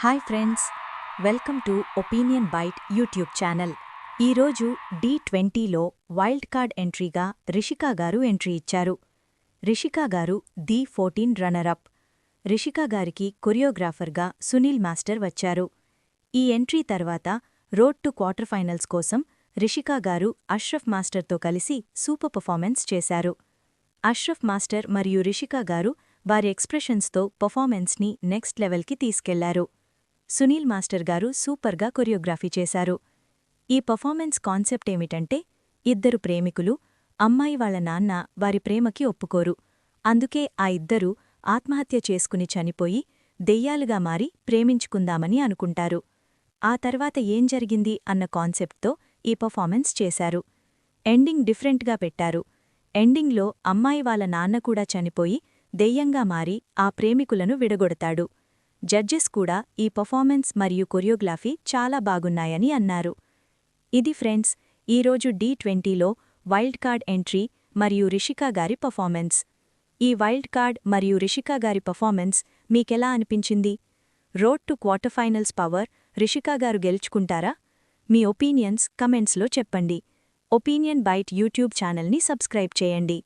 Hi friends, welcome to opinion bite YouTube channel. ఈరోజు D20లో wild card ఎంట్రీగా రిషికా గారు ఎంట్రీ ఇచ్చారు. రిషికా గారు D14 రన్నరప్. రిషికా గారికి కొరియోగ్రాఫర్గా సునీల్ మాస్టర్ వచ్చారు. ఈ ఎంట్రీ తర్వాత రోడ్ టు క్వార్టర్ ఫైనల్స్ కోసం రిషికా గారు అష్రఫ్ మాస్టర్తో కలిసి సూపర్ పర్ఫార్మెన్స్ చేశారు. అష్రఫ్ మాస్టర్ మరియు రిషికా గారు వారి ఎక్స్ప్రెషన్స్తో పర్ఫార్మెన్స్ని నెక్స్ట్ లెవెల్కి తీసుకెళ్లారు. సునీల్ మాస్టర్ గారు సూపర్గా కొరియోగ్రఫీ చేశారు. ఈ పర్ఫార్మెన్స్ కాన్సెప్ట్ ఏమిటంటే, ఇద్దరు ప్రేమికులు, అమ్మాయి వాళ్ల నాన్న వారి ప్రేమకి ఒప్పుకోరు. అందుకే ఆ ఇద్దరూ ఆత్మహత్య చేసుకుని చనిపోయి దెయ్యాలుగా మారి ప్రేమించుకుందామని అనుకుంటారు. ఆ తర్వాత ఏం జరిగింది అన్న కాన్సెప్ట్తో ఈ పర్ఫార్మెన్స్ చేశారు. ఎండింగ్ డిఫరెంట్గా పెట్టారు. ఎండింగ్లో అమ్మాయి వాళ్ల నాన్న కూడా చనిపోయి దెయ్యంగా మారి ఆ ప్రేమికులను విడగొడతాడు. జడ్జెస్ కూడా ఈ పర్ఫార్మెన్స్ మరియు కొరియోగ్రఫీ చాలా బాగున్నాయని అన్నారు. ఇది ఫ్రెండ్స్, ఈరోజు D20లో వైల్డ్ కార్డ్ ఎంట్రీ మరియు రిషికా గారి పర్ఫార్మెన్స్. ఈ వైల్డ్ కార్డ్ మరియు రిషికా గారి పర్ఫార్మెన్స్ మీకెలా అనిపించింది? Road to quarter finals power Rishika గారు గెలుచుకుంటారా? మీ ఒపీనియన్స్ కమెంట్స్లో చెప్పండి. ఒపీనియన్ బైట్ యూట్యూబ్ ఛానల్ని సబ్స్క్రైబ్ చేయండి.